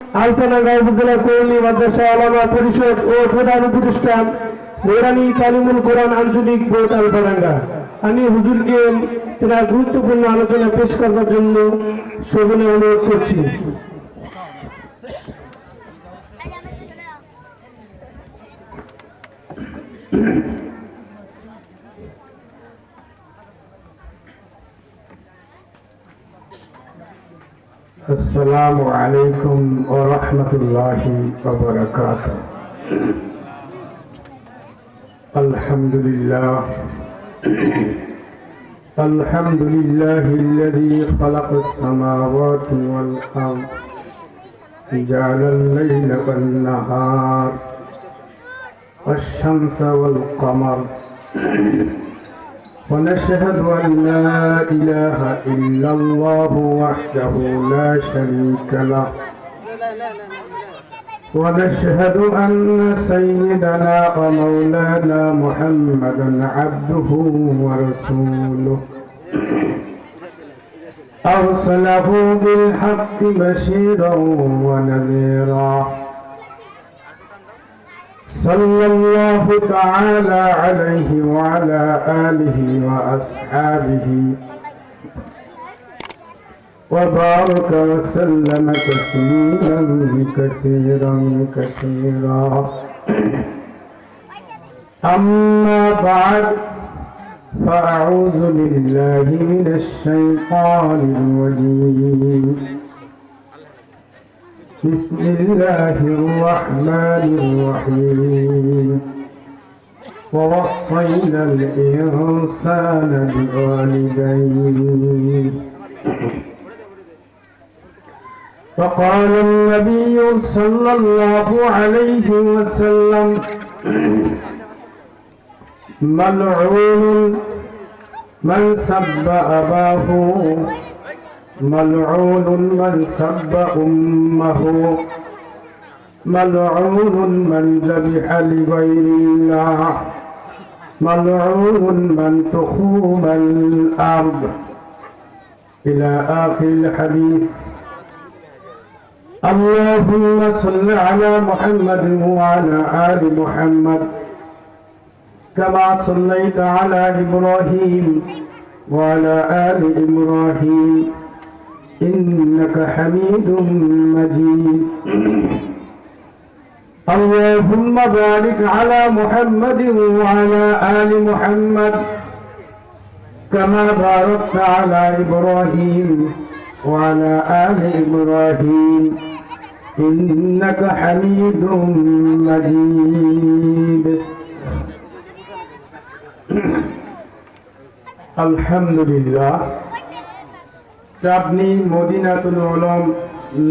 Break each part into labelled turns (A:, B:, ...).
A: আলতানগর উপজেলা কওমি মাদ্রাসা উলামা পরিষদ ও প্রধান প্রতিষ্ঠান নুরানি তালিমুল কোরআন আঞ্চলিক বোর্ড আলতানগর। আমি হুজুরকে তার গুরুত্বপূর্ণ আলোচনা পেশ করার জন্য সবিনয় অনুরোধ করছি।
B: السلام عليكم ورحمة الله وبركاته. الحمد لله الذي خلق السماوات والأرض جعل الليل والنهار والشمس والقمر ونشهد أن لا إله إلا الله وحده لا شريك له ونشهد أن سيدنا ومولانا محمدا عبده ورسوله أرسله بالحق بشيرا ونذيرا صلى الله تعالى عليه وعلى آله وأصحابه وبارك وسلم تسليما كثيرا كثيرا. أما بعد فأعوذ بالله من الشيطان الرجيم. بسم الله الرحمن الرحيم. ووصينا الإنسان بوالديه. وقال النبي صلى الله عليه وسلم ملعون من سب أباه ملعون من سب أمه ملعون من ذبح لغير الله ملعون من تخوم الأرض إلى آخر الحديث. اللهم صل على محمد وعلى آل محمد كما صليت على إبراهيم وعلى آل إبراهيم إنك حميد مجيد. اللهم بارك على محمد وعلى آل محمد كما باركت على إبراهيم وعلى آل إبراهيم إنك حميد مجيد. الحمد لله. চাঁদনী মদিনাতুল উলুম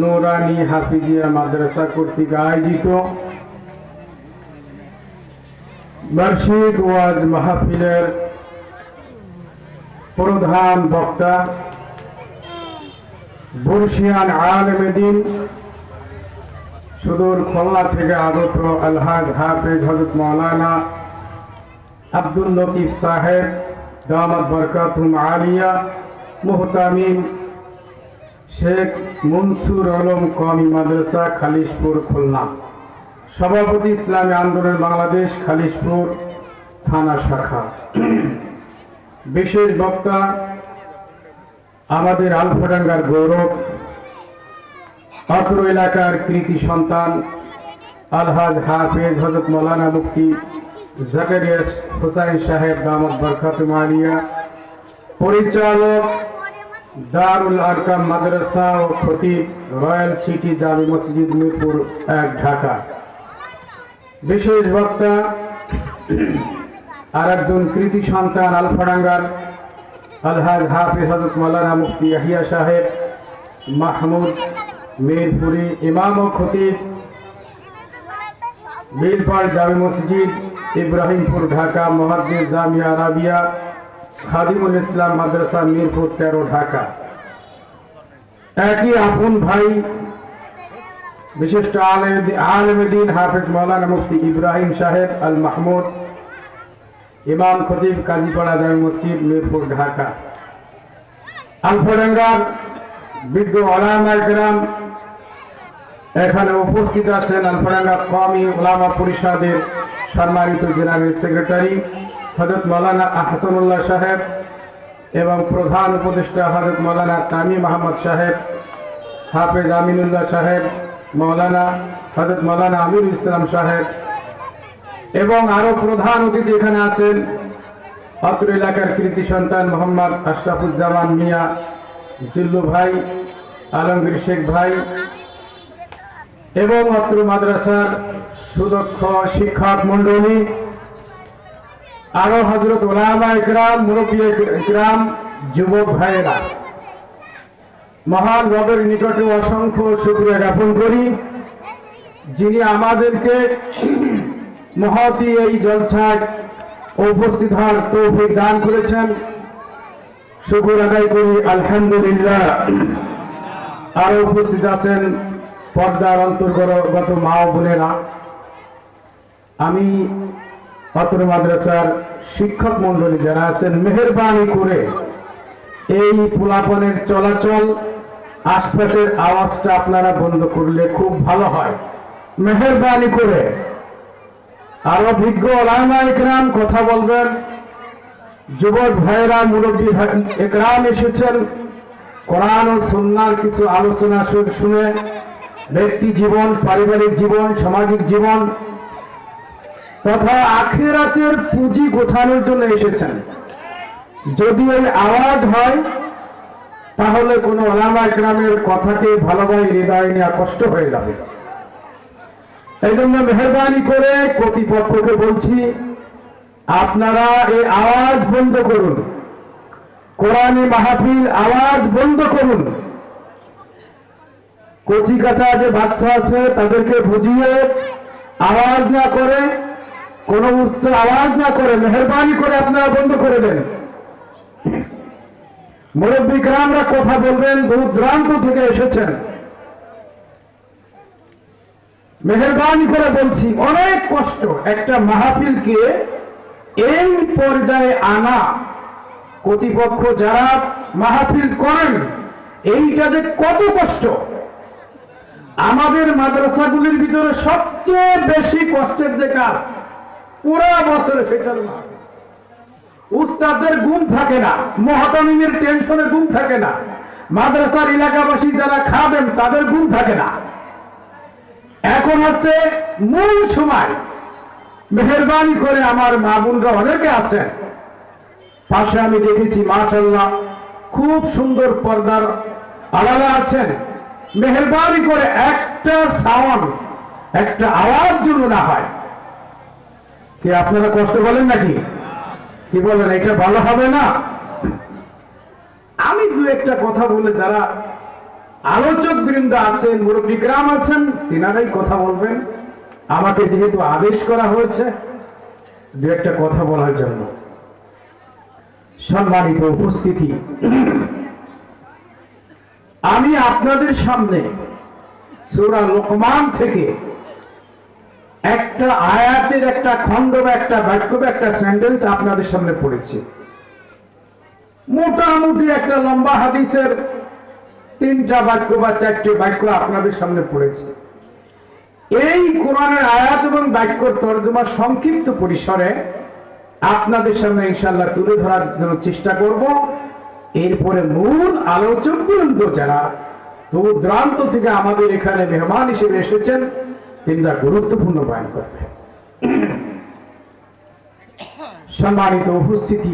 B: নুরানি হাফিজিয়া মাদ্রাসা কর্তৃক আয়োজিত বার্ষিক ওয়াজ মাহফিলের প্রধান বক্তা বর্ষিয়ান আলেমে দ্বীন সুদূর খুলনা থেকে আগত আলহাজ হাফেজ হযরত মাওলানা আব্দুল লতিফ সাহেব দামাত বরকাতুহুম আলিয়া মুহতামিম শেখ মনসুর আলম কওমি মাদ্রাসা খালিশপুর খুলনা, সভাপতি ইসলামী আন্দোলন বাংলাদেশ খালিশপুর থানা শাখা। বিশেষ বক্তা আমাদের আলফাডাঙ্গার গৌরব, অত্র এলাকার কৃতি সন্তান আলহাজ হাফেজ হযরত মাওলানা মুফতি জাকারিয়া হুসাইন সাহেব দামাত বরকাতুহুম আলিয়া, পরিচালক দারুল আরকাম মাদ্রাসা ও খতিব রয়্যাল সিটি জামি মসজিদ মিরপুর 1 ঢাকা। বিশেষ বক্তা আরেকজন কৃতি সন্তান আলফাডাঙ্গার আলহাজ হাফেজ হযরত মাওলানা মুফতি ইয়াহিয়া সাহেব মাহমুদ মিরপুরি, ইমাম ও খতিব মিরপুর জামি মসজিদ ইব্রাহিমপুর ঢাকা, মুহাদ্দিস জামিয়া আরাবিয়া খাদিমুল ইসলাম মাদ্রাসা মিরপুর 13 ঢাকা। একই আপন ভাই বিশিষ্ট আলেমে দ্বীন হাফেজ মাওলানা মুফতি ইব্রাহিম সাহেব আল মাহমুদ, ইমাম খতিব কাজীপাড়া জামি মসজিদ মিরপুর ঢাকা। আলফাডাঙ্গার বিজ্ঞ ওলামায়ে কেরাম এখানে উপস্থিত আছেন আলফাডাঙ্গা কওমি উলামা পরিষদের সম্মানিত জেনারেল সেক্রেটারি হযরত মাওলানা আহসানুল্লাহ সাহেব এবং প্রধান উপদেষ্টা হযরত মাওলানা তামিম আহমদ সাহেব, হাফেজ আমিনুল্লাহ সাহেব, মাওলানা হযরত মাওলানা আমিরুল ইসলাম সাহেব এবং আরো প্রধান অতিথি এখানে আছেন অত্র এলাকার কৃতি সন্তান মোহাম্মদ আশরাফুজ্জামান মিয়া, জিল্লু ভাই, আলমগীর শেখ ভাই এবং অত্র মাদ্রাসার সুদক্ষ শিক্ষক মন্ডলী, আরো হযরত উলামা ইকরাম, মুরব্বী ইকরাম, যুবক ভাইয়েরা, মহান রবের নিকটে অসংখ্য শুকরিয়া জ্ঞাপন করি যিনি আমাদেরকে মহতী এই জলসায় উপস্থিত হওয়ার তৌফিক দান করেছেন। শুকর আদায় করি আলহামদুলিল্লাহ। আরো উপস্থিত আছেন পর্দার অন্তর্গত মা ও বোনেরা। আমি অত্র মাদ্রাসার শিক্ষক মন্ডলী যারা আছেন, মেহেরবানি করে এই পোলাপনের চলাচল আশপাশের আওয়াজটা আপনারা বন্ধ করলে খুব ভালো হয়, মেহেরবানি করে। আরো বিজ্ঞ উলামা ইকরাম কথা বলবেন, যুবক ভাইয়েরা, মুরব্বী ইকরাম এসেছেন কোরআন ও সুন্নাহর কিছু আলোচনা শুনে ব্যক্তি জীবন, পারিবারিক জীবন, সামাজিক জীবন তথা আখিরাতের পুঁজি গোছানোর জন্য এসেছেন। যদি এই আওয়াজ হয় তাহলে কোন উলামা ইকরামের কথাকে ভালোভাবে হৃদয়ে নেওয়া কষ্ট হয়ে যাবে। এই জন্য মেহেরবানি করে কর্তৃপক্ষকে বলছি, আপনারা এই আওয়াজ বন্ধ করুন, কোরআনী মাহফিল আওয়াজ বন্ধ করুন। কচি কাঁচা যে বাচ্চা আছে তাদেরকে বুঝিয়ে আওয়াজ না করে, কোন উচ্চ আওয়াজ না করে মেহেরবানি করে আপনারা বন্ধ করে দেন। মুরব্বী ইকরামরা কথা বলবেন, দূর দূরান্ত থেকে এসেছেন, মেহেরবানি করে বলছি। অনেক কষ্ট একটা মাহফিলকে এই পর্যায়ে আনা, কর্তৃপক্ষ যারা মাহফিল করেন এইটা যে কত কষ্ট। আমাদের মাদ্রাসাগুলির ভিতরে সবচেয়ে বেশি কষ্টের যে কাজ পুরা বছরে সেটার মাহফিল। উস্তাদদের ঘুম থাকে না, মুহতামিমের টেনশনে ঘুম থাকে না, মাদ্রাসার এলাকাবাসী যারা খাবেন তাদের ঘুম থাকে না। এখন হচ্ছে মূল সময়। মেহেরবানি করে আমার মা বোনরা অনেকে আছেন পাশে, আমি দেখেছি মাশাআল্লাহ খুব সুন্দর পর্দার আলাদা আছেন। মেহেরবানি করে একটা সাউন্ড, একটা আওয়াজ যেন না হয়। কি আপনারা কষ্ট বলেন নাকি? কি বলেন, এটা ভালো হবে না? আমি দু একটা কথা বলে, যারা আলোচক বৃন্দ আছেন, মুরব্বী ইকরাম আছেন, তিনারাই কথা বলবেন। আমাকে যেহেতু আদেশ করা হয়েছে দু একটা কথা বলার জন্য। সম্মানিত উপস্থিতি, আমি আপনাদের সামনে সূরা লোকমান থেকে একটা আয়াতের একটা খণ্ড বা একটা বাক্য বা একটা সেন্টেন্স আপনাদের সামনে পড়েছি। মোটামুটি একটা লম্বা হাদিসের 3টা বাক্য বা 4টে বাক্য আপনাদের সামনে পড়েছি। এই কোরআনের আয়াত এবং বাক্যর তর্জমা সংক্ষিপ্ত পরিসরে আপনাদের সামনে ইনশাআল্লাহ তুলে ধরার জন্য চেষ্টা করব। এরপরে মূল আলোচক বৃন্দ যারা দূর দূরান্ত থেকে আমাদের এখানে মেহমান হিসেবে এসেছেন তিনটা গুরুত্বপূর্ণ বয়ান করবে। সম্মানিত উপস্থিতি,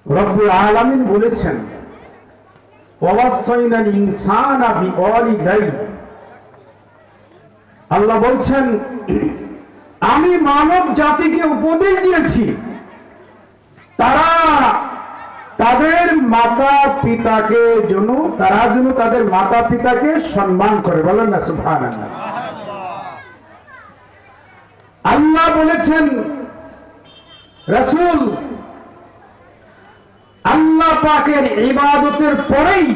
B: রব্বুল আলামিন বলেছেন, ওয়াসাইনাল ইনসানা বিওয়ালিদাইহি, আল্লাহ বলছেন আমি মানব জাতিকে উপদেশ দিয়েছি তারা তাদের মাতা পিতাকে তাদের মাতা পিতাকে সম্মান করে। বলেন না সুবহানাল্লাহ। আল্লাহ বলেছেন রাসূল আল্লাহ পাকের ইবাদতের পরেই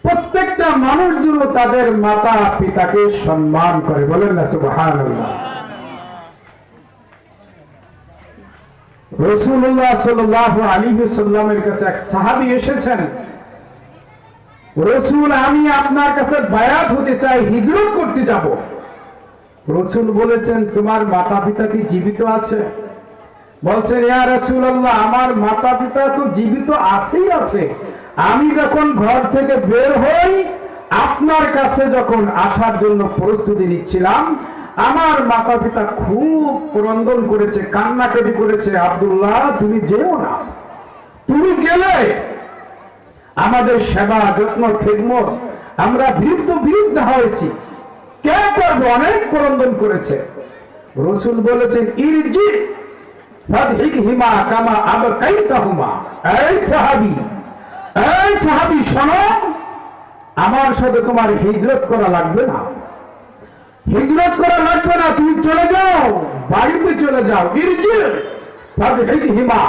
B: প্রত্যেকটা মানুষ যেন তাদের মাতা পিতাকে সম্মান করে। বলেন না সুবহানাল্লাহ। রাসূলুল্লাহ সাল্লাল্লাহু আলাইহি ওয়াসাল্লামের কাছে এক সাহাবী এসেছেন, রসুল আমি আপনার কাছে বায়াত হতে চাই, হিজরত করতে যাব। রসুল বলেছেন তোমার মাতা পিতা কি জীবিত আছে? বলছেন ইয়া রাসূলুল্লাহ আমার মাতা পিতা তো জীবিত আছেই আছে। আমি যখন ঘর থেকে বের হই আপনার কাছে যখন আসার জন্য প্রস্তুতি নিচ্ছিলাম, আমার মাতা পিতা খুব ক্রন্দন করেছে, কান্নাকাটি করেছে, আব্দুল্লাহ তুমি যেও না, তুমি গেলে আমাদের সেবা যত্ন খেদমত আমরা বিরুদ্ধ হয়েছি, কে করবে? অনেক ক্রন্দন করেছে। রসুল বলেছেন ইরজি ফাদহিকহিমা কামা আবকাইতাহুমা। এই সাহাবী শোনো, আমার সাথে তোমার হিজরত করা লাগবে না, হিজরত করা লাগবে না, তুমি চলে যাও, বাড়িতে চলে যাও। ইরজি ফাদহিকহিমা,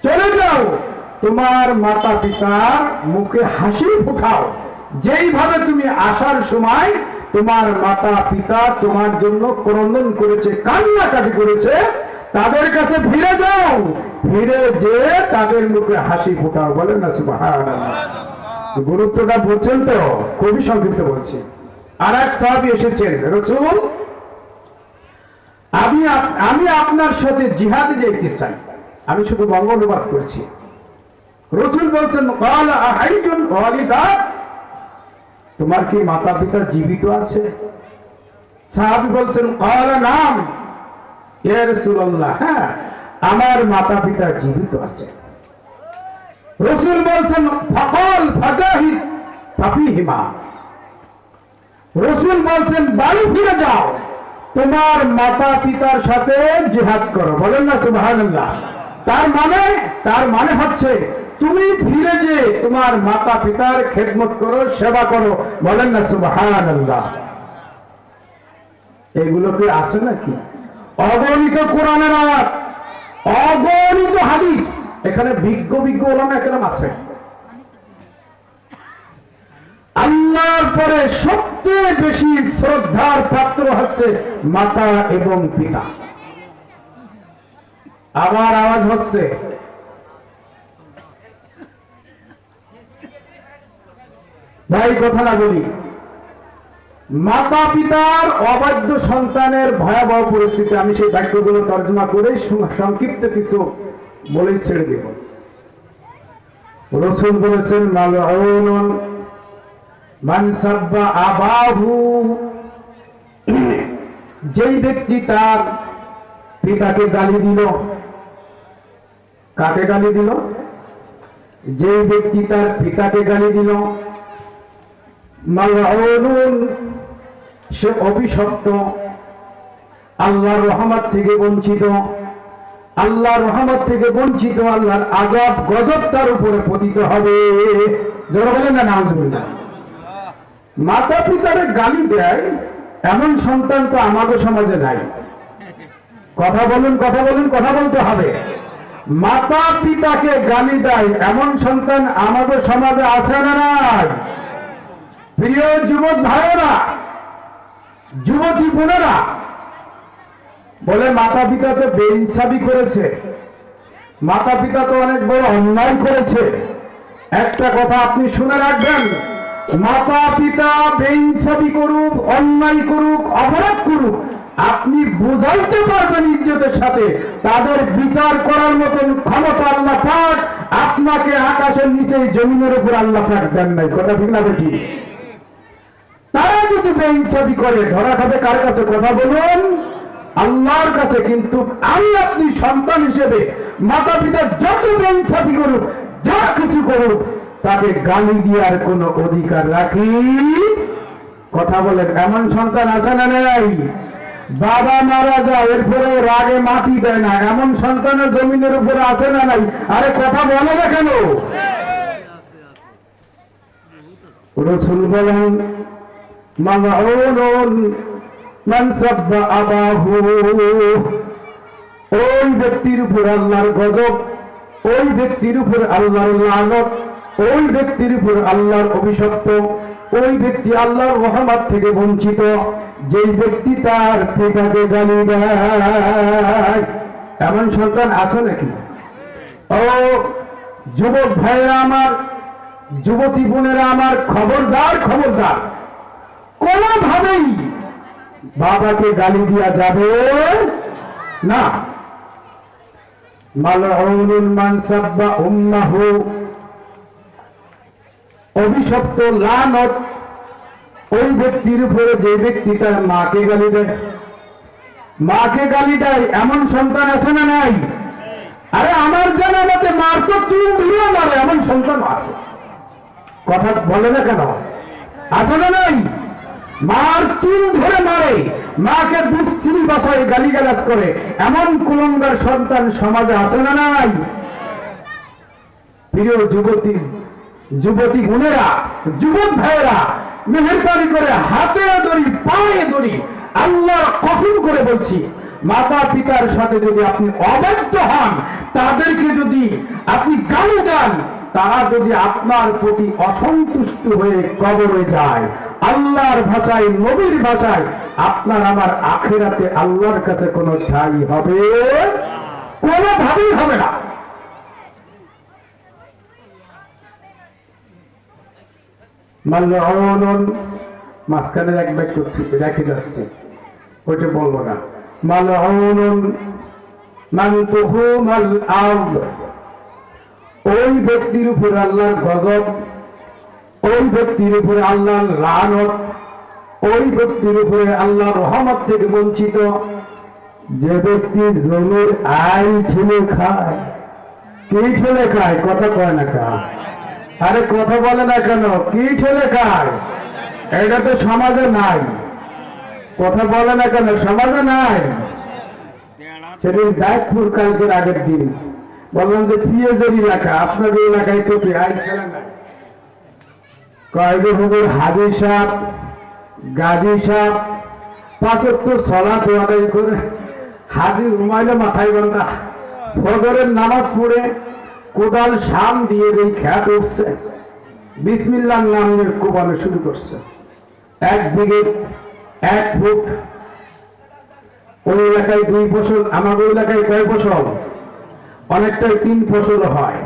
B: চলে যাও, তোমার মাতা পিতার মুখে হাসি ফুটাও। যেইভাবে তুমি আসার সময় তোমার মাতা পিতা তোমার জন্য ক্রন্দন করেছে, কান্নাকাটি করেছে, তাদের কাছে ফিরে যাও, ফিরে যে তাদের মুখে হাসি ফুটাও। বলেন না সুবহানাল্লাহ। গুরুত্বটা বলছেন তো, খুবই সংক্ষিপ্ত বলছি। আর এক সাহাবী এসেছেন, রাসূল আমি আপনার সাথে জিহাদে যেতে চাই। আমি শুধু বঙ্গ অনুবাদ করছি। রসুল বলছেন ক্বালা আহাইয়ুন ওয়ালিদাক, তোমার কি মাতা পিতা জীবিত আছে? সাহাবী বলছেন ক্বালা নাম ইয়া রাসূলুল্লাহ, হ্যাঁ আমার মাতা পিতা জীবিত আছে। রসুল বলছেন ফাকাল ফাজাহিদ ফাফিহিমা, রসুল বলছেন বাড়ি ফিরে যাও, তোমার মাতা পিতার সাথে জিহাদ করো। বলেন না সুবহানাল্লাহ। তার মানে হচ্ছে তুমি ফিরে যে তোমার মাতা পিতার খেদমত করো, সেবা করো। বলেন না সুবহানাল্লাহ। এগুলো কি আছে নাকি? অগণিত কোরআনের আয়াত, অগণিত হাদিস, এখানে বিজ্ঞ ওলামা একরাম আছে। আল্লাহর পরে সবচেয়ে বেশি শ্রদ্ধার পাত্র হচ্ছে মাতা এবং পিতা। আবার আওয়াজ হচ্ছে, ভাই কথা না বলি। মাতা পিতার অবাধ্য সন্তানের ভয়াবহ পরিস্থিতি, আমি সেই বাক্যগুলো তর্জমা করে সংক্ষিপ্ত কিছু বলে ছেড়ে দেব। রাসূল বলেছেন মালউনুন মান সাব্বা আবাহু, যেই ব্যক্তি তার পিতাকে গালি দিল। কাকে গালি দিল? যেই ব্যক্তি তার পিতাকে গালি দিল, মালউনুন, সে অভিশপ্ত, আল্লাহর রহমত থেকে বঞ্চিত, আল্লাহর রহমত থেকে বঞ্চিত, আল্লাহর আযাব গজব তার উপরে পতিত হবে। যারা বলেন না নাউজুবিল্লাহ। মাতা পিতারে গালি দেয় এমন সন্তান তো আমাদের সমাজে নাই। কথা বলুন, কথা বলতে হবে। মাতা পিতাকে গালি দেয় এমন সন্তান আমাদের সমাজে আছে না নাই? প্রিয় যুবক ভাইয়েরা, যুবতী বোনেরা, বলে মাতা পিতা তো বেইনসাফি করেছে, মাতা পিতা তো অনেক বড় অন্যায় করেছে। একটা কথা আপনি শুনে রাখবেন, মাতা পিতা বেইনসাফি করুক, অন্যায় করুক, অপরাধ করুক, আপনি বুঝাইতে পারবেন ইজ্জতের সাথে, তাদের বিচার করার মতন ক্ষমতা আল্লাহ পাক আপনাকে আকাশের নিচে জমিনের উপর আল্লাহ পাক দেন নাই। কথা ঠিক না বেটি? তারা যদি বেইনসাফি করে ধরা খাবে কার কাছে? কথা বলুন, আল্লাহর কাছে। কিন্তু আমি আপনি সন্তান হিসেবে মাতা পিতা যত বেইনসাফি করুক, যা কিছু করুক, তাকে গালি দেওয়ার কোন অধিকার রাখি? কথা বলেন, এমন সন্তান আছে না নাই? বাবা মারা যায় এরপরে রাগে মাটি দেয় না, এমন সন্তানের জমিনের উপরে আছে না নাই? আরে কথা বলে না কেন? রাসূল বলেন মালউনুন মান সাব্বা আবাহু, ওই ব্যক্তির উপর আল্লাহর গজব, ওই ব্যক্তির উপর আল্লাহর লানত, ওই ব্যক্তির উপর আল্লাহর অভিশপ্ত, ওই ব্যক্তি আল্লাহর রহমত থেকে বঞ্চিত, যেই ব্যক্তি তার পিতাকে গালি দেয়। এমন সন্তান আছে নাকি? ও যুবক ভাইরা আমার, যুবতী বোনেরা আমার, খবরদার খবরদার, কোনোভাবেই বাবাকে গালি দেওয়া যাবে না। মালউনুন মান সাব্বা উম্মাহু, অভিশপ্ত, লানত ওই ব্যক্তির উপরে যে ব্যক্তি তার মাকে গালি দেয়। মাকে গালি দেয় এমন সন্তান আছে না নাই? আরে আমার জানা মতে মার তো চুল ধুয়ে মারে এমন সন্তান আছে। কথা বলে না কেন? আছে না নাই? মার চুল ধরে মারে, মাকে দুশ্চিনি ভাষায় গালিগালাজ করে এমন কুলঙ্গার সন্তান সমাজে আছে না নাই? প্রিয় যুবতী বোনেরা, যুবক ভাইয়েরা, মেহেরবানি করে হাতে ধরি, পায়ে ধরি, আল্লাহর কসম করে বলছি, মাতা পিতার সাথে যদি আপনি অবাধ্য হন, তাদেরকে যদি আপনি গালি দেন, তারা যদি আপনার প্রতি অসন্তুষ্ট হয়ে কবরে যায়, আল্লাহর ভাষায়, নবীর ভাষায়, আপনার আমার আখিরাতে আল্লাহর কাছে কোনো ঠাঁই হবে? কোনোভাবেই হবে না। মালউনুন, মাঝখানের এক বাক্য রেখে যাচ্ছে, ওইটা বলবো না। মালউনুন মান তুহুমাল আরদ, ওই ব্যক্তির উপর আল্লাহর গজব, ওই ব্যক্তির উপরে আল্লাহর লানত, ওই ব্যক্তির উপরে আল্লাহর রহমত থেকে বঞ্চিত, যে ব্যক্তি জমির আইন ঠেলে খায়। কি ঠেলে খায়? কথা কয় না কা? আরে কথা বলে না কেন? কি ঠেলে খায়? এটা তো সমাজে নাই। কথা বলে না কেন? সমাজে নাই। সেদিন দায়িত্বপুর কালকের আগের দিন বললাম যে পিএজের এলাকা, আপনাদের এলাকায় তো আইন ঠেলে নাই। কয়েকজন হুজুর হাজি সাহেব, গাজী সাহেব 5 ওয়াক্ত সালাত আদায় করে হাজির রুমাইলে মাথায় বাঁধা, ফজরের নামাজ পড়ে কোদাল শাম দিয়ে এই খ্যাত উঠছে, বিসমিল্লাহর নাম নিয়ে কোবানো শুরু করছে। 1 বিঘে 1 ফুট, ওই এলাকায় 2 ফসল, আমাদের এলাকায় কয় ফসল? অনেকটাই 3 ফসল হয়।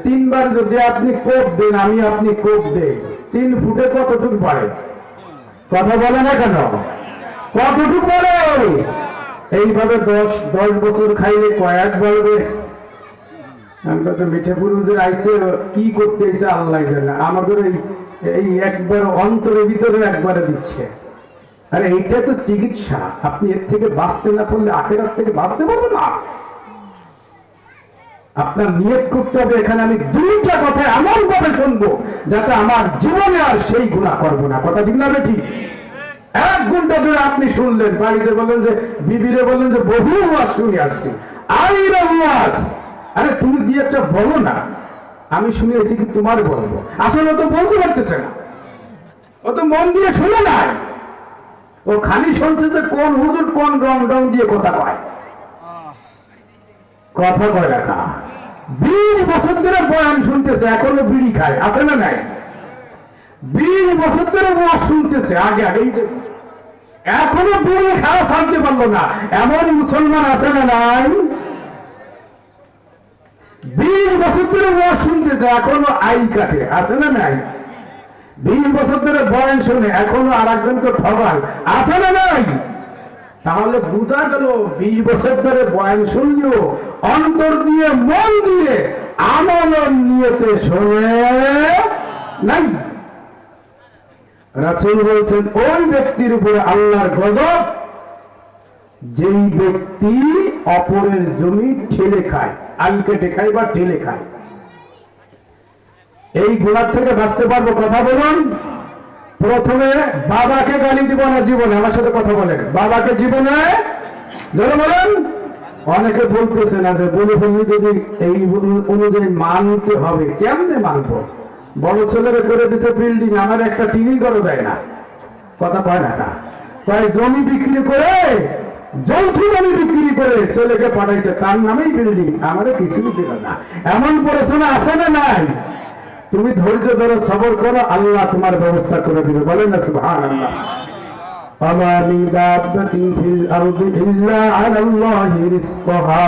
B: 3 বার যদি আপনি কোপ দেন, আমি আপনি কোপ দেন, 3 ফুটে কতটুকু পারে? কথা বলে না কেন? কতটুকু পারে? এইভাবে 10 বছর খাইলে কয়েক বলবে। আমরা তো মিঠাপুর হুজুর আইসে, কি করতে এসে আল্লাহ জানে। আমাদের এই একবার অন্তরের ভিতরে একবারে দিচ্ছে। আরে এইটা তো চিকিৎসা। আপনি এর থেকে বাঁচতে না পারলে আখেরাত থেকে বাঁচতে পারবো না। আপনার নিয়ত করতে হবে, এখানে আমি 2টা কথা এমন ভাবে শুনবো যাতে আমার জীবনে আর সেই গুনাহ করবো না। কথা ঠিক না বেঠি? 1 ঘন্টা ধরে আপনি শুনলেন, বাড়িতে বললেন যে, বিবিরে বললেন যে বহু ওয়াজ শুনে আসছি, আইরা ওয়াজ। আরে তুমি দিয়ে একটা বলো না, আমি শুনে এসেছি কি তোমার বলবো? আসলে ও তো বলতে পারতেছে না, ও তো মন দিয়ে শুনে নাই, ও খালি শুনছে যে কোন হুজুর কোন রং দিয়ে কথা কয়। কথা কয় রাখা 20 বছর ধরে বয়ান শুনতেছে, এখনো বিড়ি খায়, আছে না নাই? 20 বছর ধরে ওয়াজ শুনতেছে, আগে এখনো বিড়ি খাওয়া ছাড়তে পারলো না। এমন মুসলমান আছে না নাই? 20 বছর ধরে ওয়াজ শুনতেছে, এখনো আইল কাটে, আছে না নাই? 20 বছর ধরে বয়ান শুনে এখনো আর একজনকে ঠগায়, আছে না নাই? তাহলে বোঝা গেল 20 বছর ধরে বয়ান শুনলেও অন্তর দিয়ে, মন দিয়ে, আমল নিয়তে শুনে নাই। রাসূল বলছেন, ওই ব্যক্তির উপরে আল্লাহর গজব যেই ব্যক্তি অপরের জমি ঠেলে খায়, আলকেটে খায় বা ঠেলে খায়। এই গুনাহ থেকে বাঁচতে পারবো? কথা বলুন। প্রথমে বাবাকে গালি দিব না জীবনে। আমার সাথে কথা বলেন। বাবাকে জীবনে জোরে বলেন। অনেকে বলতেছে না যে বলে ফেললে যদি এই অনুযায়ী মানতে হবে। কেমনে মানবো? বড় ছেলেরা করে দিচ্ছে বিল্ডিং, আমার একটা টিভি করে দেয় না। কথা কয় না, তাই জমি বিক্রি করে, যৌথ জমি বিক্রি করে ছেলেকে পাঠাইছে, তার নামেই বিল্ডিং, আমারে কিছুই দিল না। এমন পড়াশোনা আছে না নাই? তুমি ধৈর্য ধরো, সবর করো, আল্লাহ তোমার ব্যবস্থা করে দিবে। বলেন না সুবহানাল্লাহ। ওয়া মিন দাব্বাতিন ফিল আরদি ইল্লা আলাল্লাহি রিজকুহা।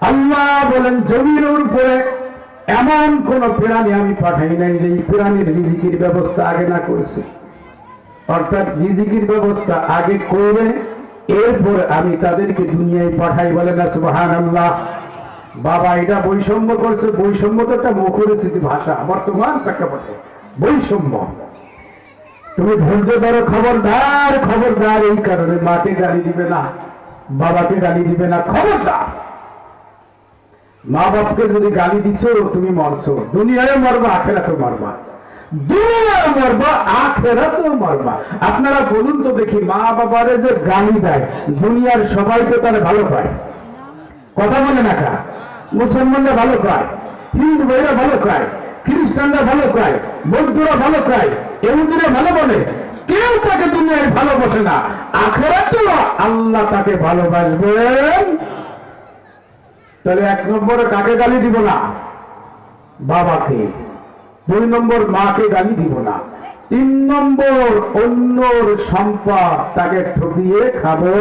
B: আল্লাহ বলেন জমির উপরে এমন কোন প্রাণী আমি পাঠাই নাই যে এই প্রাণীর রিজিকের ব্যবস্থা আগে না করেছে। অর্থাৎ রিজিকের ব্যবস্থা আগে করে এরপর আমি তাদেরকে দুনিয়ায় পাঠাই, বলে না সুবহানাল্লাহ। বাবা এটা বৈষম্য করছে, বৈষম্য তো একটা মুখরিত ভাষা বর্তমান প্রেক্ষাপটে, বৈষম্য। তুমি ধৈর্য ধরো, খবরদার খবরদার এই কারণে মাকে গালি দিবে না, বাবাকে গালি দিবে না, খবরদার। মা বাপকে যদি গালি দিছো তুমি মরছো, দুনিয়ায় মরবা আখেরাতেও মরবা, দুনিয়ায় মরবা আখেরাতেও মরবা। আপনারা বলুন তো দেখি, মা বাবারে যে গালি দেয় দুনিয়ার সবাই তো তারা ভালো পায়, কথা বলে না কা? মুসলমানরা ভালো পায়, হিন্দু ভাইরা ভালো পায়, খ্রিস্টানরা ভালো পায়, বৌদ্ধরা ভালো পায়, ইহুদিরা ভালো বলে। কেউ তাকে দুনিয়ায় ভালোবাসে না, আখেরাতেও আল্লাহ তাকে ভালোবাসবেন। তাহলে 1 নম্বরে কাকে গালি দিব না? বাবাকে। 2 নম্বর মাকে গালি দিব না। 3 নম্বর অন্যর সম্পদ তাকে ঠকিয়ে খাবো।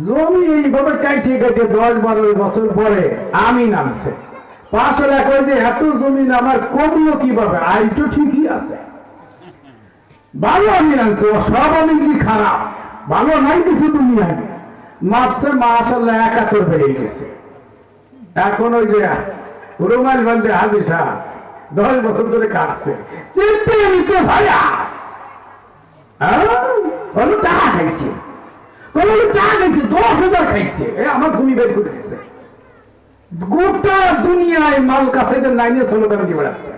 B: জমি এইভাবে কাইটে কাইটে 10-12 বছর পরে আমি নামছে 5 লাখ, যে এত জমিন আমার কমলো কিভাবে? আয় তো ঠিকই আছে, ভালো আমি নামছে, সব আমি কি খারাপ? ভালো নাই কিছু দুনিয়ায়। মাপছে মাশাআল্লাহ 71 বেড়ে গেছে। এখন ওই যে রুমাল বান্ধে হাজির সাহেব 10 বছর ধরে কাটছে, চিনতে নিতে ভাইয়া বলো টাকা খাইছে, বলো টাকা খাইছে, 10,000 খাইছে, আমার ভূমি বের করে দিছে। গোটা দুনিয়ায় মাল কাছে লাইনে স্লোগান দিয়ে বেড়াচ্ছে,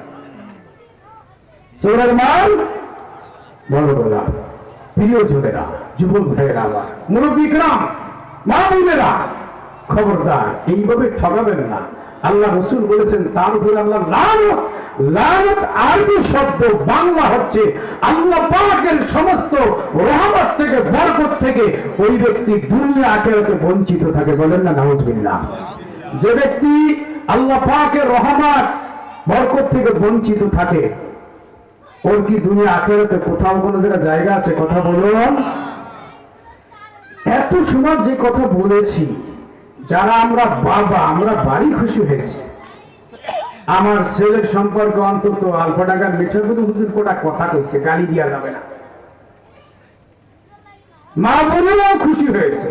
B: সোনার মাল বলো বলা। প্রিয় যুবেরা, যুবক ভাইয়েরা, আমার মুরব্বীরা, মা বোনেরা, খবরদার এইভাবে ঠকাবেন না। আল্লাহ রাসূল বলেছেন তার উপর আল্লাহ লানত। লানত আরবি শব্দ, বাংলা হচ্ছে আল্লাহ পাকের সমস্ত রহমত থেকে, বরকত থেকে ওই ব্যক্তি দুনিয়া আখিরাতে বঞ্চিত থাকে, বলেন না নাউজুবিল্লাহ। যে ব্যক্তি আল্লাহ পাকের রহমত বরকত থেকে বঞ্চিত থাকে, ওর কি দুনিয়া আখিরাতে কোথাও কোনো জায়গা আছে? কথা বলুন। এত সময় যে কথা বলেছি, যারা আমরা বাবা, আমরা বাড়ি খুশি হয়েছি। আমার ছেলের সম্পর্কে অন্তত আলফাডাঙ্গার মিঠাগুলো হুজুর কোটা কথা কইছে, গালি দেওয়া যাবে না। মা বোনেরাও খুশি হয়েছে।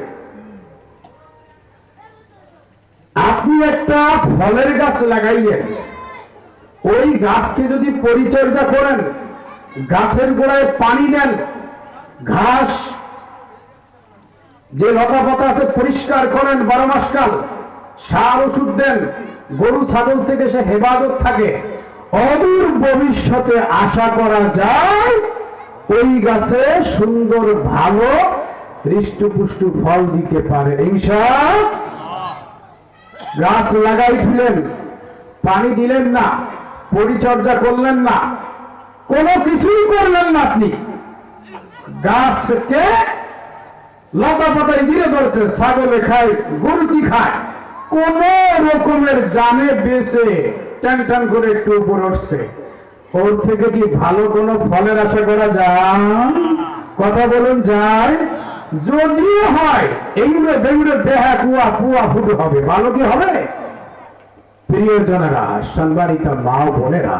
B: আপনি একটা ফলের গাছ লাগাইলেন, ওই গাছকে যদি পরিচর্যা করেন, গাছের গোড়ায় পানি দেন, ঘাস যে লতা পাতা আছে পরিষ্কার করেন 12 মাস কাল, সার ওষুধ দেন, গরু ছাগল থেকে সে হেফাজত থাকে, অদূর ভবিষ্যতে আশা করা যায় ওই গাছে সুন্দর ভালো হৃষ্টপুষ্ট ফল দিতে পারে ইনশাআল্লাহ। গাছ লাগাইছিলেন, পানি দিলেন না, পরিচর্যা করলেন না, কোনো কিছুই করলেন না, আপনি গাছকে লতা পাতায় ঘিরে ধরছে, ছাগলে খায়, গরুটি খায়, কোন রকমের জানে বেঁচে টান টান করে একটু উপর উঠছে, ওর থেকে কি ভালো কোনো ফলের আশা করা যায়? কথা বলুন, যায়? যদিও হয় এগুলো বেগুলো দেহা কুয়া পুয়া ফুটু হবে, ভালো কি হবে? প্রিয়জনেরা, সম্মানিত মা বোনেরা,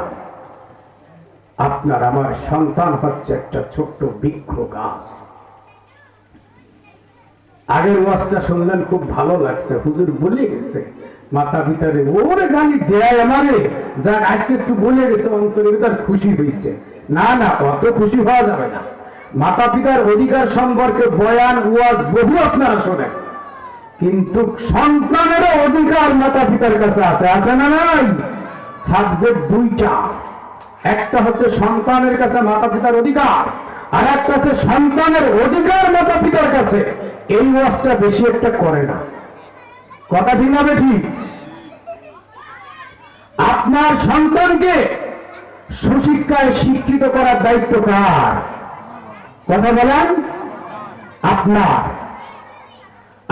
B: আপনার আমার সন্তান হচ্ছে একটা ছোট্ট বৃক্ষ গাছ। আগের ওয়াজটা শুনলেন, খুব ভালো লাগছে, হুজুর বলে গেছে মাতা পিতারে ওরে গালি দেয় আমারে, যাক আজকে একটু বলে গেছে অন্তরে তার খুশি হয়েছে। না না, অত খুশি হওয়া যাবে না। মাতা পিতার অধিকার সম্পর্কে বয়ান ওয়াজ বহু আপনারা শোনেন, কিন্তু সন্তানেরও অধিকার মাতা পিতার কাছে আছে, আছে না নাই? সাবজেক্ট দুইটা, একটা হচ্ছে সন্তানের কাছে মাতা পিতার অধিকার, আর একটা হচ্ছে সন্তানের অধিকার মাতা পিতার কাছে। এই ওয়াজটা বেশি একটা করে না, কথা ঠিক না ঠিক? আপনার সন্তানকে সুশিক্ষায় শিক্ষিত করার দায়িত্ব কার? কথা বলেন। আপনার।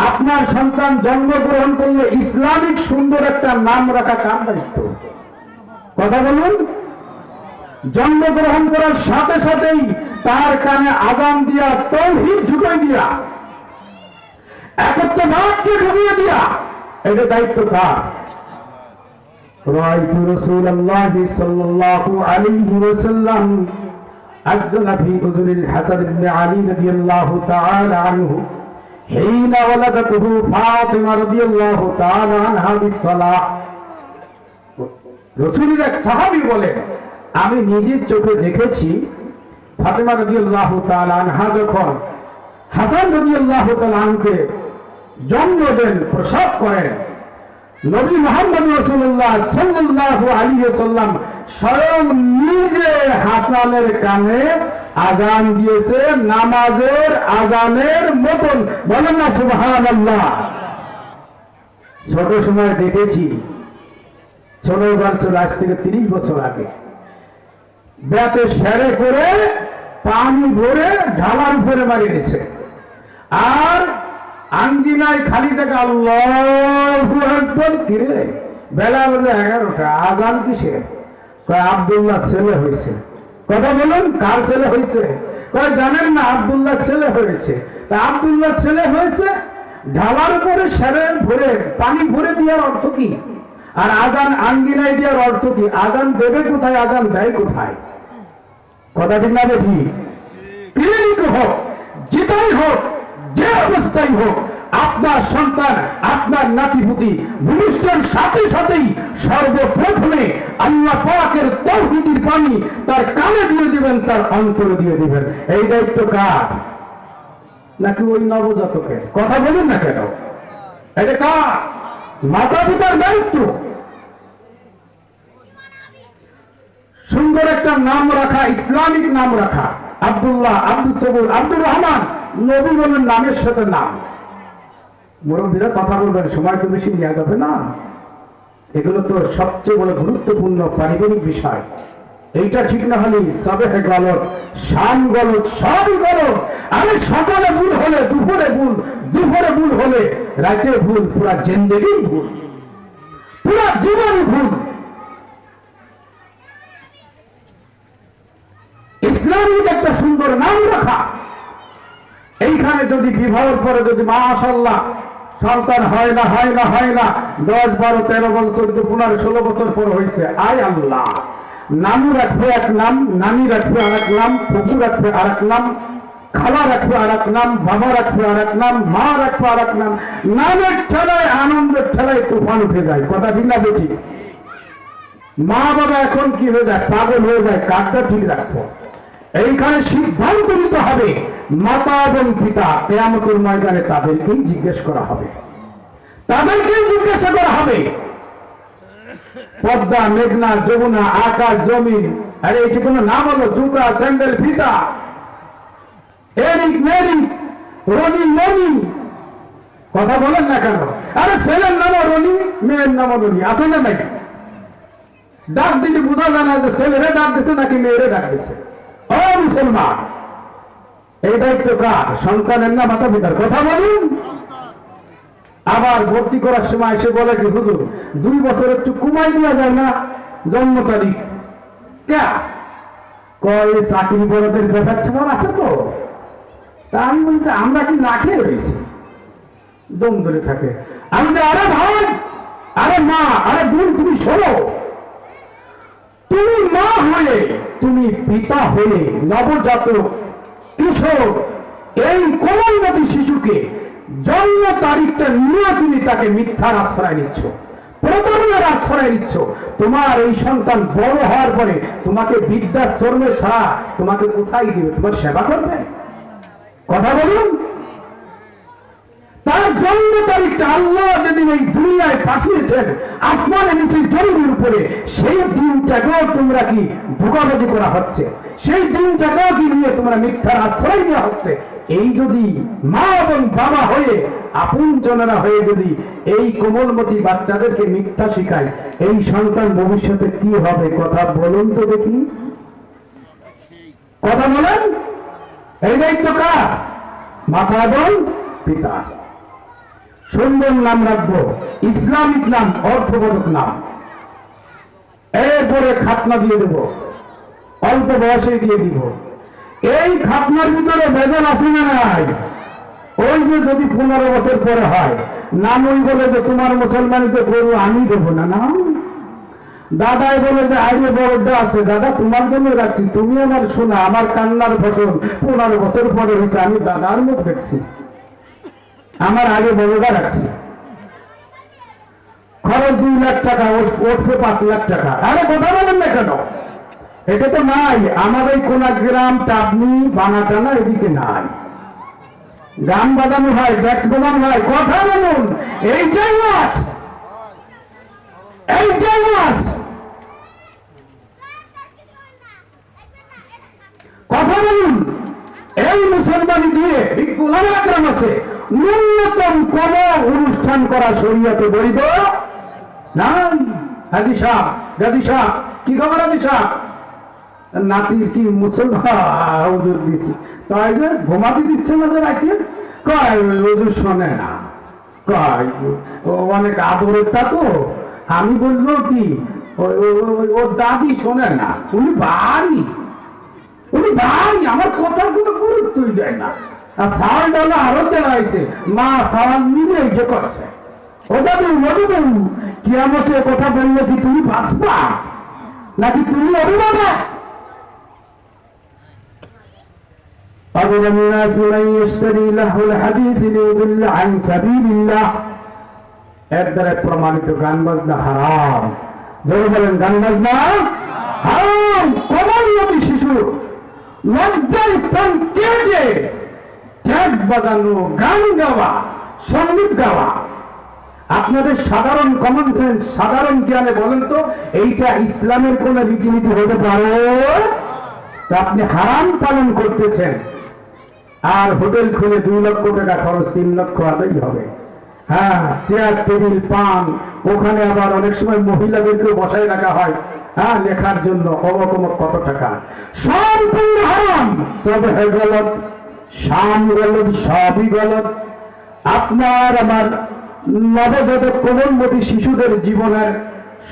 B: আপনার সন্তান জন্মগ্রহণ করলে ইসলামিক সুন্দর একটা নাম রাখা কার দায়িত্ব? কথা বলুন। জন্মগ্রহণ করার সাথে সাথেই তার কানে আযান দিয়া, তাওহীদ ঢুকাই দিয়া, একত্ববাদকে ঢুকিয়ে দিয়া, এটা দায়িত্ব কার? রাআইতু রাসূলুল্লাহ সাল্লাল্লাহু আলাইহি ওয়াসাল্লাম আযযানা ফি উযুনিল হাসান ইবনে আলী রাদিয়াল্লাহু তাআলা আনহু হিনা ওয়ালাদাতুহু ফাতিমা রাদিয়াল্লাহু তাআলা আনহা বিসসালাহ। রাসূলের এক সাহাবী বলেন, আমি নিজের চোখে দেখেছি ফাতিমা রাদিয়াল্লাহু তাআলা আনহা যখন হাসান রাদিয়াল্লাহু তাআলা আনহুকে জন্ম দেন, প্রসব করেন, নবী মুহাম্মদ রাসূলুল্লাহ সাল্লাল্লাহু আলাইহি ওয়াসাল্লাম স্বয়ং নিজে হাসানের কানে আযান দিয়েছে, নামাজের আযানের মতন। বলেন না সুবহানাল্লাহ। ছোট সময় দেখেছি, ছোটবার ছিল আজ থেকে 30 বছর আগে, ব্যাতে সেরে করে পানি ভরে ঢালার উপরে মারি দিয়েছে, আর আঙ্গিনায় খালি জায়গা। আল্লাহু আকবার। কিরে বেলা বাজে 11টা, আজান কিসের? কয় আব্দুল্লাহ ছেলে হয়েছে। কথা বলুন, কার ছেলে হয়েছে? কয় জানেন না, আব্দুল্লাহ ছেলে হয়েছে। তা আব্দুল্লাহ ছেলে হয়েছে, ঢালার উপরে সেরে ভরে পানি ভরে দেওয়ার অর্থ কি? আর আজান আঙ্গিনায় দেওয়ার অর্থ কি? আজান দেবে কোথায়, আজান দেয় কোথায়? কথা ঠিক না বেঠি? ক্লিনিক হোক, যেটাই হোক, যে অবস্থায় হোক, আপনার সন্তান, আপনার নাতিপুতি ভূমিষ্ঠের সাথে সাথেই সর্বপ্রথমে আল্লাহ পাকের তাওহীদের পানি তার কানে দিয়ে দিবেন, তার অন্তরে দিয়ে দিবেন। এই দায়িত্ব কার? নাকি ওই নবজাতকের? কথা বলুন না কেন? এটা কার? মাতা পিতার দায়িত্ব। সুন্দর একটা নাম রাখা, ইসলামিক নাম রাখা, আব্দুল্লাহ, আব্দুল সবুর, আব্দুর রহমান, নবী বলেন নামের সাথে নাম। মুরব্বীরা কথা বলবেন, সময় তো বেশি নেওয়া যাবে না। এগুলো তো সবচেয়ে বড় গুরুত্বপূর্ণ পারিবারিক বিষয়। এইটা ঠিক না হলে সবেহে গলত, শাম গলত, সবই গলত। আমি সকালে ভুল হলে দুপুরে ভুল, দুপুরে ভুল হলে রাতে ভুল, পুরা জিন্দেগি ভুল, পুরা জীবনই ভুল। ইসলামিক একটা সুন্দর নাম রাখা। এইখানে যদি বিবাহের পরে যদি মাশাআল্লাহ সন্তান হয় না 10, 12, 13 বছর, 15, 16 বছর পর হয়েছে, আয় আল্লাহ, নানু রাখবে এক নাম, নানি রাখবে আর এক নাম, ফুফু রাখবে আর এক নাম, খালা রাখবে আর এক নাম, বাবা রাখবে আর এক নাম, মা রাখবে আর এক নাম। নামের ঠেলায়, আনন্দের ঠেলায় তুফান উঠে যায়। কথা ঠিক না বেশি? মা বাবা এখন কি হয়ে যায়? পাগল হয়ে যায়। কাজটা ঠিক রাখবো। এইখানে সিদ্ধান্ত নিতে হবে, মাতা এবং পিতা কিয়ামতের ময়দানে তাদেরকেই জিজ্ঞেস করা হবে, তাদেরকেই জিজ্ঞাসা করা হবে। পদ্মা, মেঘনা, যমুনা, আকাশ, জমিন, আরে এই যে কোনো নাম হলো জুতা, স্যান্ডেল, ফিতা, এরিক, মেরিক, রনি, মনি। কথা বলেন না কেন? আরে ছেলের নামও রনি, মেয়ের নামও রনি, আছে না নাই? ডাক দিলে বোঝা যায় না যে ছেলেরে ডাক দিছে নাকি মেয়েরে ডাক দিছে। ও মুসলমান, এই দায়িত্ব কার? সন্তানের না মাতা পিতার? কথা বলুন। আবার ভর্তি করার সময় এসে বলে কি, হুজুর 2 বছর একটু কমাই দেওয়া যায় না জন্ম তারিখ? কে কয় চাকরি বড়দের ব্যাপার তোমার আছে তো? তা আমি বলছি আমরা কি না খেয়ে রয়েছি? দম ধরে থাকে। আমি যে আরে ভাই, আরে মা, আরে বোন, তুমি শোনো, তুমি মা হয়ে, তুমি পিতা হয়ে নবজাতক কিশোর এই কোমলমতি শিশুকে জন্ম তারিখটা নিয়ে তুমি তাকে মিথ্যার আশ্রয় নিচ্ছ, প্রতারণার আশ্রয় নিচ্ছ। তোমার এই সন্তান বড় হওয়ার পরে তোমাকে বৃদ্ধাশ্রমে ছাড়া তোমাকে কোথায় দিবে? তোমার সেবা করবে? কথা বলুন। তার জন্ম তারিখটা আল্লাহ যেদিন এই দুনিয়ায় পাঠিয়েছেন আসমানে নিচে জমিনের উপরে, সেই দিনটাকেও তোমরা কি ধোঁকাবাজি করা হচ্ছে? সেই দিনটাকেও কি নিয়ে তোমরা মিথ্যার আশ্রয় নেওয়া হচ্ছে? এই যদি মা এবং বাবা হয়ে, আপন জনেরা হয়ে যদি এই কোমলমতি বাচ্চাদেরকে মিথ্যা শিখায়, এই সন্তান ভবিষ্যতে কি হবে? কথা বলুন তো দেখি, কথা বলেন। এই দায়িত্ব কার? মাতা এবং পিতা। সুন্দর নাম রাখবো, ইসলামিক নাম, অর্থবোধক নাম। এরপরে খাতনা দিয়ে দেব, অল্প বয়সে দিয়ে দিব। এই খাতনার ভিতরে বেজাল আছে না নাই? ওই যে যদি 15 বছর পরে হয়, নাম ওই বলে যে তোমার মুসলমানিতে গরু আমি দেবো না, না দাদাই বলে যে আগে বড়টা আছে, দাদা তোমার জন্য রাখছি, তুমি আমার শোনা, আমার কান্নার ফসল 15 বছর পরে হয়েছে, আমি দাদার মুখ দেখছি, আমার আগে বড়টা রাখছি। খরচ 2 লাখ টাকা, উঠবে 5 লাখ টাকা। আরে কথা বলেন না কেন? এটা তো নাই আমাদের এই কোনা গ্রাম, টাবনি, বানাটানা এদিকে নাই। গান বাজানো হয়, ডেক্স বাজানো হয়, কথা বলুন, এইটাই ওয়াজ, এইটাই ওয়াজ। কথা বলুন, এই মুসলমানি দিয়ে গোলাম আকরাম আছে, ন্যূনতম কোন অনুষ্ঠান করা শরীয়তে বৈধ নাই। হাজি সাহ, গাজী সাহ, কি খবর হাজি সাহ? নাতির কি মুসলমান হুজুর দিছি, তাই যে ঘুমাতে দিচ্ছে না যে রাখতে, কয় হুজুর শোনে না, কয় ও অনেক আদরের তা তো। আমি বললো কি ও দাদি শোনে না, উনি বাড়ি, উনি বাড়ি, আমার কথার কোনো গুরুত্বই দেয় না। আর সাওয়াল ডালা আরো দেওয়া হয়েছে, মা সাওয়াল মিলে যে করছে। ও দাদু, ও দাদু, কিয়ামতে কথা বললে কি তুমি বাঁচবা নাকি তুমি অভিভাবক? أضل الناس من يشتري لهو الحديث ليضل عن سبيل الله। এর দ্বারা প্রমাণিত গান বাজনা হারাম। যারা বলেন গান বাজনা হারাম, কোমলমতি শিশু লজ্জার স্থান কেজে ট্যাক্স বাজানো, গান গাওয়া, সঙ্গীত গাওয়া, আপনাদের সাধারণ কমন সেন্স, সাধারণ জ্ঞানে বলেন তো এইটা ইসলামের কোন রীতিনীতি হতে পারে? আপনি হারাম পালন করতেছেন। আর হোটেল খুলে 2 লক্ষ টাকা খরচ, 3 লক্ষ আদায় হবে। হ্যাঁ, চেয়ার টেবিল পান, ওখানে আবার অনেক সময় মহিলাদেরকেও বসায় রাখা হয়, হ্যাঁ, লেখার জন্য, অবকমক কত টাকা, সম্পূর্ণ হারাম। সব হয়ে গলত, শাম গলত, সবই গলত। আপনার আমার নবজাতক কোমলমতি শিশুদের জীবনের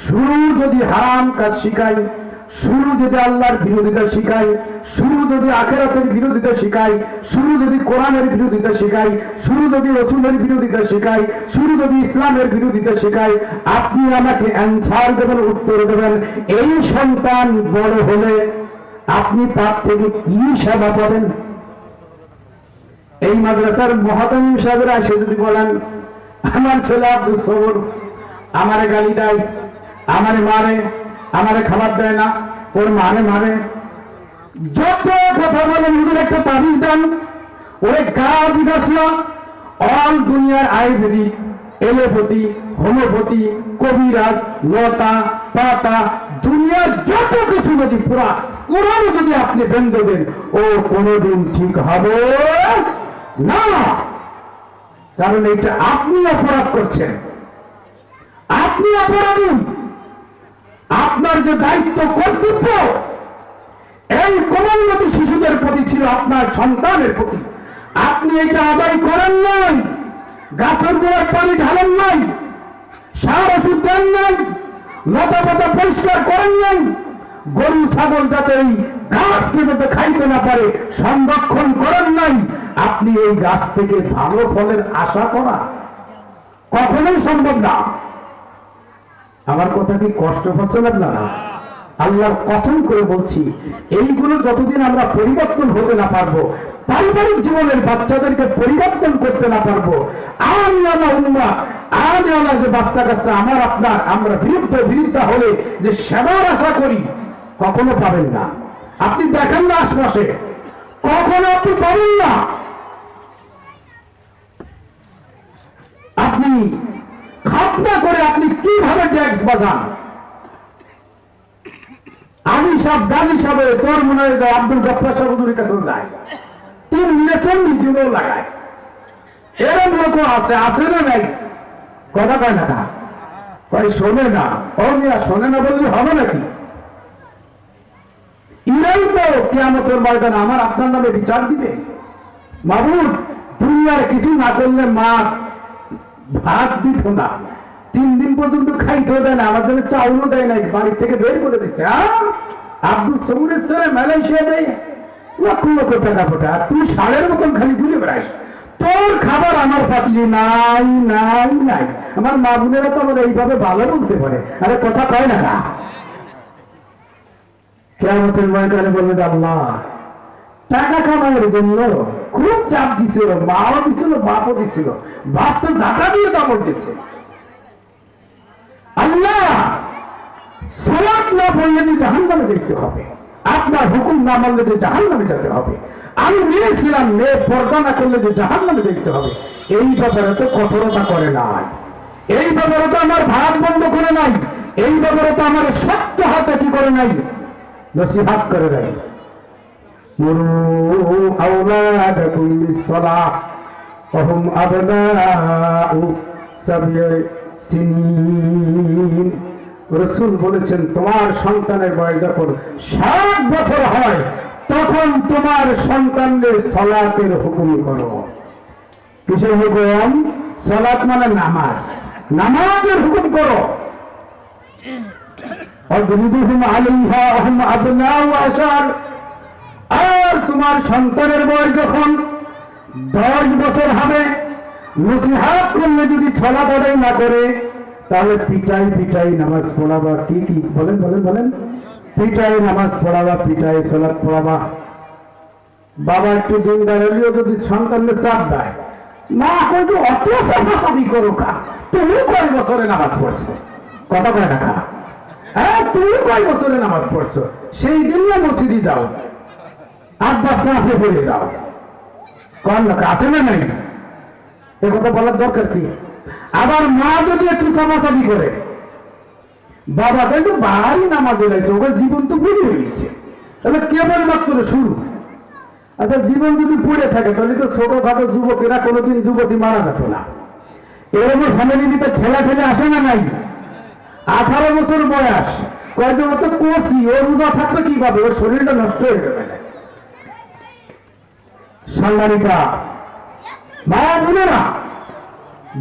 B: শুরু যদি হারাম কাজ শিখাই, শুরু যদি আল্লাহর বিরোধিতা শিখাই, শুরু যদি আখিরাতের বিরোধিতা শিখাই, শুরু যদি কোরআনের বিরোধিতা শিখাই, শুরু যদি রাসূলের বিরোধিতা শিখাই, শুরু যদি ইসলামের বিরোধিতা শিখাই, আপনি আমাকে অ্যানসার দেবেন, উত্তর দেবেন। এই সন্তান বড় হলে আপনি তার থেকে কি সেবা পাবেন? এই মাদ্রাসার মহাতামিম সাহেবরা এসে যদি বলেন আমার ছেলে আব্দুল সবর আমারে গালি দেয়, আমারে মারে, আমারে খাবার দেয় না, ওর মারে মারে, যত কথা বলেন, ওদের একটা তাবিজ দেন, ওরে গাছ গাছলা, অল দুনিয়ার আয়ুর্বেদিক, এলোপ্যাথি, হোমিওপ্যাথি, কবিরাজ, লতা পাতা, দুনিয়ার যত কিছু যদি পুরা কোরআন যদি আপনি বেঁধে দেন, ও কোনোদিন ঠিক হবে না। কারণ এটা আপনি অপরাধ করছেন, আপনি অপরাধী। আপনার যে দায়িত্ব, কর্তব্য এই কোমলমতি শিশুদের প্রতি ছিল, আপনার সন্তানের প্রতি, আপনি এটা আদায় করেন নাই। গাছের গোড়ায় পানি ঢালেন নাই, সার ওষুধ দেন নাই, লতা পাতা পরিষ্কার করেন নাই, গরু ছাগল যাতে এই গাছকে যাতে খাইতে না পারে সংরক্ষণ করেন নাই। আপনি এই গাছ থেকে ভালো ফলের আশা করা কখনোই সম্ভব না। আমার কথা কি কষ্ট পাচ্ছেন আপনারা? আল্লাহর কসম করে বলছি, এইগুলো যতদিন আমরা পরিবর্তন হতে না পারবো, পারিবারিক জীবনের বাচ্চাদেরকে পরিবর্তন করতে না পারবো, আমি আমার উম্মাহ, আমি আমার যে বাচ্চা কাচ্চা আমার আপনার, আমরা বিরুদ্ধ হলে যে সেবার আশা করি, কখনো পাবেন না। আপনি দেখেন না আশপাশে, কখনো আপনি পাবেন না। আপনি খাতনা করে আপনি কিভাবে ট্যাক্স বাজান? আলী সাহেব, গাজী সাহেব, চোর মনে হয়ে যায়, আব্দুল গফফার সাহেবের কাছে যায়, 3 মিনিট 40 দিনও লাগায়। এরকম লোক আছে, আছে না নাই? কথা কয় না, কয় শোনে না। ও মিয়া, শোনে না বললে হবে নাকি? ইরাই তো কিয়ামতের ময়দানে আমার আপনার নামে বিচার দিবে। মাবুদ, দুনিয়ার কিছু না করলে মা ভাত দিত না, 3 দিন পর্যন্ত খাইতেও দেয় না, আমার জন্য চাউলও দেয় নাই, বাড়ি থেকে বের করে দিচ্ছে। আব্দুল সবুরের ছেলে মালয়েশিয়া দেয় লক্ষ লক্ষ টাকা ফোটা, আর তুই ষাঁড়ের মতন খালি ঘুরে বেড়াস। তোর খাবার আমার পাতিলে নাই নাই নাই। আমার মা বোনেরা তো আমার এইভাবে ভালো বলতে পারে, আরে কথা কয় না না। কিয়ামতের ময়দানে বলবে আল্লাহ টাকা কামানোর জন্য খুব চাপ দিছিল, মাও দিছিল বাপও দিছিল, বাপ তো জাকা দিয়ে দামড় দিছে। আল্লাহ সালাত না পড়লে যে জাহান্নামে যেতে হবে, আপনার হুকুম না মানলে যে জাহান্নামে যেতে হবে, আমি মেয়েছিলাম মেয়ে পর্দা না করলে যে জাহান্নামে যেতে হবে, এই ব্যাপারে তো কঠোরতা করে নাই, এই ব্যাপারে তো আমার ভাত বন্ধ করে নাই, এই ব্যাপারে তো আমার সত্য হাতে কি করে নাই, নসিহত করে নাই। মুরু আওলাদাকুম বিসসালাহ ওয়া হুম আবনাউ সাবঈ সিনিন। রাসূল বলেছেন তোমার সন্তানের বয়স যখন 7 বছর হয় তখন তোমার সন্তানদের সালাতের হুকুম করো। কিসের হুকুম? সালাত মানে নামাজ, নামাজের হুকুম করো। অদ্রিবুহুম আলাইহা ওয়া হুম আবনাউ আশার। আর তোমার সন্তানের বয়স যখন 10 বছর হবে, নসিহত করলে যদি সালাত আদায় না করে তাহলে পিটাই পিটাই নামাজ পড়াবা। কি কি বলেন বলেন বলেন? পিটাই নামাজ পড়াবা, পিটাই সালাত পড়াবা। বাবা একটু দিন দাঁড়ালেও যদি সন্তানকে চাপ দেয়, মা কয় যে অত চাপাচাপি করো কা, তুমি কয় বছরে নামাজ পড়ছো? কথা কয় না খা, হ্যাঁ তুমি কয় বছরে নামাজ পড়ছো? সেই দিন না মসজিদে যাও, আব্বা চাপে পড়ে যাও, কন না আছে না নাই? এ কথা বলার দরকার কি? আবার মা যদি একটু চাপাচাপি করে, বাবা তাই তো বাড়ি নামাজে রয়েছে, ওকে জীবন তো পুড়ে হয়েছে, তাহলে কেবল মাত্র শুরু। আচ্ছা জীবন যদি পুড়ে থাকে তাহলে তো ছোটখাটো যুবকেরা কোনোদিন যুবতী মারা যেত না। এরকম ফ্যামিলির ভিতরে ঠেলা ঠেলে আসে না নাই? 18 বছর বয়স, কয় যে অত কষি, ও রোজা থাকবে কিভাবে? ওর শরীরটা নষ্ট হয়ে যাবে না। সম্মানিতা মা বোনেরা,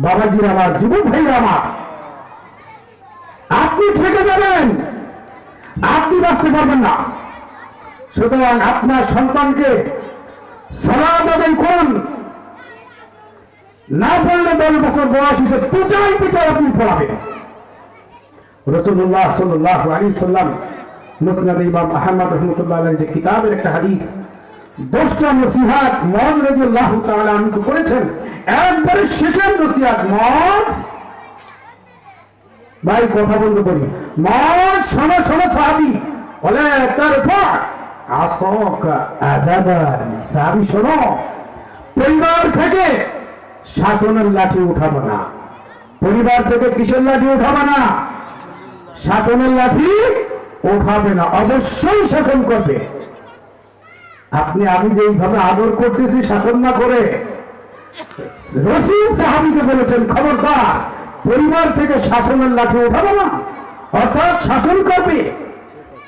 B: বাবাজির আমার, যুবক ভাইরা আমার, আপনি থেকে যাবেন, আপনি বাঁচতে পারবেন না। সুতরাং আপনার সন্তানকে সালাত আদায় করুন, না পড়লে 10 বছর বয়স হয়েছে পিটাই পিটাই আপনি পড়াবেন। রাসূলুল্লাহ সাল্লাল্লাহু আলাইহি সাল্লাম মুসনাদ ইমাম আহমদ রাহমাতুল্লাহ আলাইহি যে কিতাবের একটা হাদিস, 10টা নসিহত মুআয রাদিয়াল্লাহু তাআলা আনহু করেছেন। একবারে শেষের নসিহত মুআয, ভাই কথা বলতে করি, মুআয শোনো শোনো সাহাবী, বলে তারপর আসকা আদাবান, সাহাবী শোনো, পরিবার থেকে শাসনের লাঠি উঠাবো না। পরিবার থেকে কিসের লাঠি উঠাবো না? শাসনের লাঠি উঠাবে না, অবশ্যই শাসন করবে। আপনি আমি যেইভাবে আদর করতেছি শাসন না করে, রাসূল সাহাবীকে বলেছেন খবরদার পরিবার থেকে শাসনের লাঠি উঠাবে না, অর্থাৎ শাসন করবে,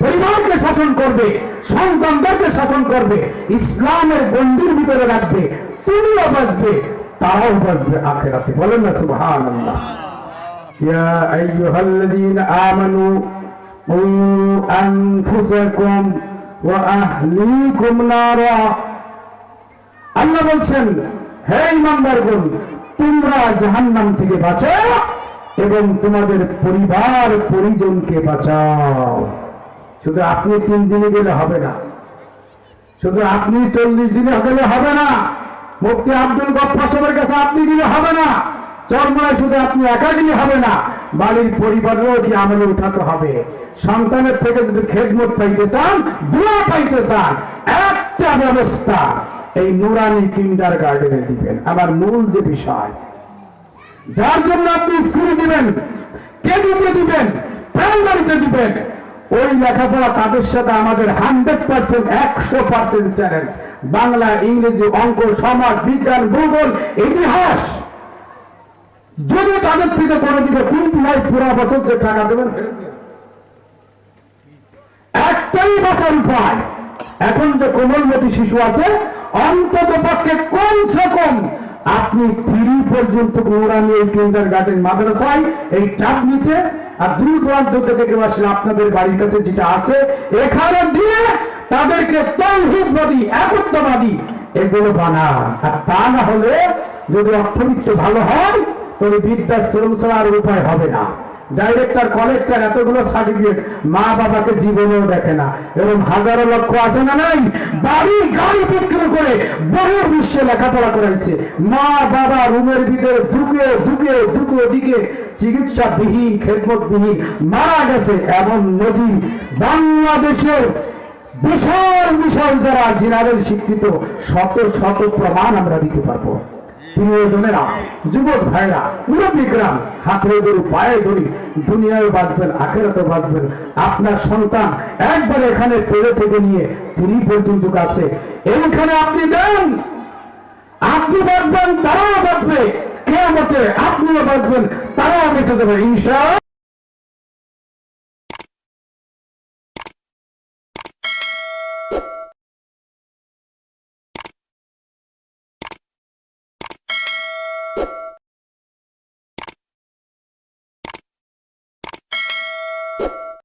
B: পরিবারকে শাসন করবে, সন্তানদেরকে শাসন করবে, ইসলামের গণ্ডির ভিতরে রাখবে, তুমিও বাঁচবে তারাও বাঁচবে আখিরাতে। বলেন না সুবহানাল্লাহ। ইয়া আইয়ুহাল্লাযীনা আমানু কু আনফুসাকুম ওয়া আহলিকুম নারা। আল্লাহ বলছেন, হে ঈমানদারগণ, তোমরা জাহান্নাম থেকে বাঁচো এবং তোমাদের পরিবার পরিজনকে বাঁচাও। শুধু আপনি 3 দিনে গেলে হবে না, শুধু আপনি 40 দিনে গেলে হবে না, মুফতি আব্দুল গফফার সাহেবের কাছে আপনি গেলে হবে না, চরমনায় শুধু আপনি একা গেলে হবে না, বাড়ির পরিবারেও কি আমলে উঠাতে হবে। সন্তানের থেকে যদি খেদমত পাইতে চান, দোয়া পাইতে চান, একটা ব্যবস্থা এই নুরানি কিন্ডার গার্ডেনে দিবেন। আমার মূল যে বিষয়, যার জন্য আপনি স্কুলে দিবেন, কেজিতে দিবেন, প্রাইমারিতে দিবেন, ওই লেখাপড়া তাদের সাথে আমাদের 100% 100% চ্যালেঞ্জ। বাংলা, ইংরেজি, অঙ্ক, সমাজ, বিজ্ঞান, ভূগোল, ইতিহাস, যদি তাদের থেকে করে দিবে 3 ভাই পুরা বছর যে টাকা দেবেন একটাই বাঁচার উপায়। এখন যে কোমলমতি শিশু আছে, অন্তত পক্ষে কমসে কম আপনি 3 পর্যন্ত নুরানি এই কিন্ডার গার্ডেন মাদ্রাসায় এই চাপ নিতে, আর দূর দূরান্ত থেকে কেউ আসলে আপনাদের বাড়ির কাছে যেটা আছে এখানে দিয়ে তাদেরকে তাওহীদবাদী, একত্ববাদী এগুলো বানান। আর তা না হলে যদি অর্থবিত্ত ভালো হয় তবে বৃদ্ধাশ্রম ছাড়া আর উপায় হবে না। ডাইরেক্টর, কালেক্টর, এতগুলো সার্টিফিকেট মা বাবাকে জীবনেও দেখে না। এবং হাজারো লক্ষ আছে না নাই, বাড়ি গাড়ি বিক্রি করে বহু বিশ্বে লেখাপড়া করাইছে, মা বাবা রুমের ভিতরে ঢুকে ঢুকে ঢুকে দিকে চিকিৎসাবিহীন, খেদমতবিহীন মারা গেছে। এমন নজির বাংলাদেশের বিশাল বিশাল যারা জেনারেল শিক্ষিত শত শত প্রমাণ আমরা দিতে পারবো। প্রিয়জনেরা, যুবক ভাইরা, মুরব্বীরা, হাতে ধরি পায়ে ধরি, দুনিয়ায় বাঁচবেন, আখেরাতে বাঁচবেন। আপনার সন্তান একবার এখানে পেড়ে থেকে নিয়ে 3 পর্যন্ত আছে, এইখানে আপনি দেন, আপনি বাঁচবেন, তারাও বাঁচবে, কিয়ামতে আপনিও বাঁচবেন, তারাও বেঁচে যাবে ইনশাআল্লাহ।